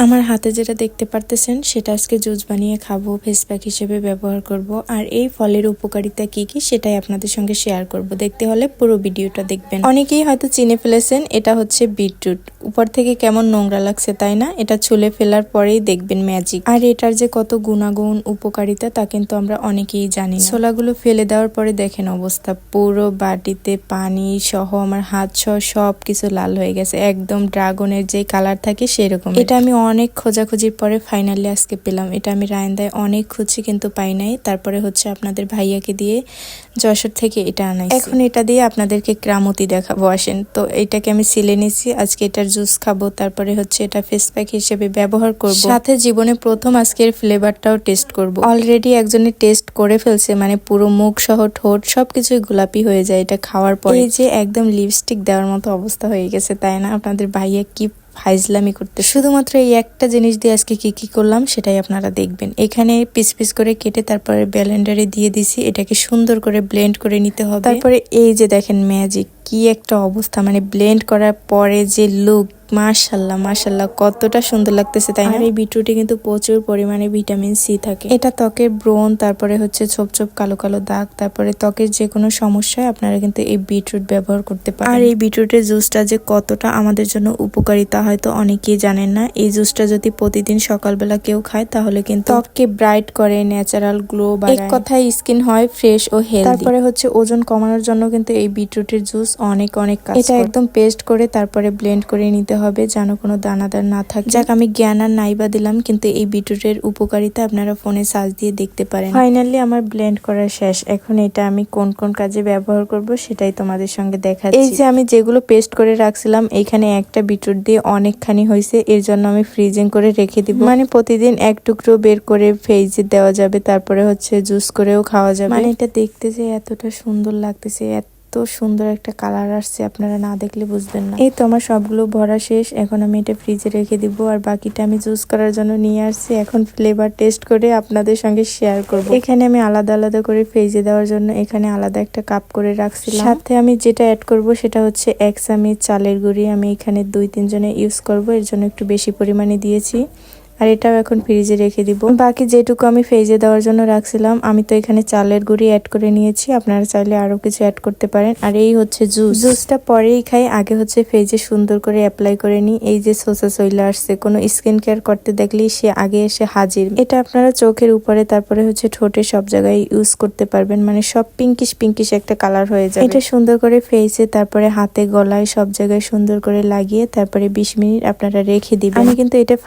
আমার হাতে যেটা দেখতে পারতেছেন সেটা আজকে জুস বানিয়ে খাবো, ফেস প্যাক হিসেবে ব্যবহার করব। আর এই ফলের উপকারিতা কি কি সেটাই আপনাদের সঙ্গে শেয়ার করব। দেখতে হলে পুরো ভিডিওটা দেখবেন। অনেকেই হয়তো চিনে ফেলেছেন এটা হচ্ছে বিটরুট। উপর থেকে কেমন নোংরা লাগছে তাই না? এটা ছুলে ফেলার পরেই দেখবেন ম্যাজিক। আর এটার যে কত গুণাগুণ উপকারিতা তা কিন্তু আমরা অনেকেই জানি না। ছোলাগুলো ফেলে দেওয়ার পরে দেখেন অবস্থা, পুরো বাটিতে পানি সহ আমার হাত সহ সব কিছু লাল হয়ে গেছে, একদম ড্রাগনের যে কালার থাকে সেরকম। এটা আমি অনেক খোঁজাখুঁজির পরে ফাইনালি আজকে পেলাম। এটা আমি রায়ন্দায় অনেক খুঁজছি কিন্তু পাই নাই। তারপরে হচ্ছে আপনাদের ভাইয়াকে দিয়ে যশোর থেকে এটা আনাইছি। এখন এটা দিয়ে আপনাদেরকে ক্রামতি দেখাবো, আসেন। তো এটাকে আমি সিলে নিয়েছি, আজকে এটার জুস খাবো, তারপরে হচ্ছে এটা ফেস প্যাক হিসেবে ব্যবহার করব, সাথে জীবনে প্রথম আজকের ফ্লেভারটাও টেস্ট করব। অলরেডি একজনে টেস্ট করে ফেলছে, মানে পুরো মুখ সহ ঠোঁট সবকিছুই গোলাপি হয়ে যায় এটা খাওয়ার পরে। এই যে একদম লিপস্টিক দেওয়ার মতো অবস্থা হয়ে গেছে তাই না? আপনাদের ভাইয়া কি ফাইজলামি করতে। শুধুমাত্র এই একটা জিনিস দিয়ে আজকে কি কি করলাম সেটাই আপনারা দেখবেন। এখানে পিস পিস করে কেটে তারপরে ব্লেন্ডারে দিয়ে দিছি, এটাকে সুন্দর করে ব্লেন্ড করে নিতে হবে। তারপরে এই যে দেখেন ম্যাজিক, কি একটা অবস্থা, মানে ব্লেন্ড করার পরে যে লুক, মাশাল্লাহ মাশাল্লাহ, কতটা সুন্দর লাগতেছে তাই না? আর এই বিটরুটে কিন্তু প্রচুর পরিমাণে ভিটামিন সি থাকে। এটা ত্বকের ব্রণ, তারপরে হচ্ছে ছোপ ছোপ কালো কালো দাগ, তারপরে ত্বকের যে কোনো সমস্যায় আপনারা কিন্তু এই বিটরুট ব্যবহার করতে পারেন। আর এই বিটরুটের জুসটা যে কতটা আমাদের জন্য উপকারিতা হয়তো অনেকেই জানেন না। এই জুসটা যদি প্রতিদিন সকালবেলা কেউ খায় তাহলে কিন্তু ত্বককে ব্রাইট করে, ন্যাচারাল গ্লো বাড়ায়, এক কথায় স্কিন হয় ফ্রেশ ও হেলদি। তারপরে হচ্ছে ওজন কমানোর জন্য কিন্তু এই বিটরুটের জুস অনেক অনেক কাজ করে। এটা একদম পেস্ট করে তারপরে ব্লেন্ড করে নিতে হবে যেন কোনো দানাদার না থাকে। যাক, আমি জ্ঞান আর নাইবা দিলাম, কিন্তু এই বিটরুটের উপকারিতা আপনারা ফোনে সার্চ দিয়ে দেখতে পারেন। ফাইনালি আমার ব্লেন্ড করা শেষ। এখন এটা আমি কোন কোন কাজে ব্যবহার করব সেটাই তোমাদের সঙ্গে দেখাচ্ছি। এই যে আমি যেগুলো পেস্ট করে রাখছিলাম, এইখানে একটা বিটরুট দিয়ে অনেকখানি হয়েছে, এর জন্য আমি ফ্রিজিং করে রেখে দিব। মানে প্রতিদিন এক টুকরো বের করে ফ্রিজে দেওয়া যাবে, তারপরে হচ্ছে জুস করেও খাওয়া যাবে। মানে এটা দেখতে যে এতটা সুন্দর লাগতেছে, এত সুন্দর একটা কালার আসছে, আপনারা না দেখলে বুঝবেন না। এই তো আমার সবগুলো ভরা শেষ। এখন আমি এটা ফ্রিজে রেখে দিব, আর বাকিটা আমি জুস করার জন্য নিয়ে আসছি। এখন ফ্লেভার টেস্ট করে আপনাদের সঙ্গে শেয়ার করব। এখানে আমি আলাদা আলাদা করে ফ্রিজে দেওয়ার জন্য এখানে আলাদা একটা কাপ করে রাখছিলাম। সাথে আমি যেটা অ্যাড করব সেটা হচ্ছে 1 চামচ চালের গুঁড়ি। আমি এখানে 2-3 জনে ইউজ করব, এর জন্য একটু বেশি পরিমাণে দিয়েছি। আর এটাও এখন ফ্রিজে রেখে দিব। বাকি যেটুকু আমি ফ্রিজে দেওয়ার জন্য রাখছিলাম, আমি তো এখানে চালের গুঁড়ি অ্যাড করে নিয়েছি, আপনারা চাইলে আরো কিছু অ্যাড করতে পারেন। আর এই হচ্ছে জুস। জুসটা পরেই খাই, আগে হচ্ছে ফ্রিজে সুন্দর করে অ্যাপ্লাই করে নিই। এই যে সোসা চলে আসছে, কোনো স্কিন কেয়ার করতে দেখলেই সে আগে এসে হাজির। এটা আপনারা চোখের উপরে, তারপরে হচ্ছে ঠোঁটে সব জায়গায় ইউজ করতে পারবেন, মানে সব পিঙ্কিশ পিঙ্কিশ একটা কালার হয়ে যাবে। এটা সুন্দর করে ফেসে, তারপরে হাতে, গলায় সব জায়গায় সুন্দর করে লাগিয়ে তারপরে 20 মিনিট আপনারা রেখে দিবেন। আমি কিন্তু এটা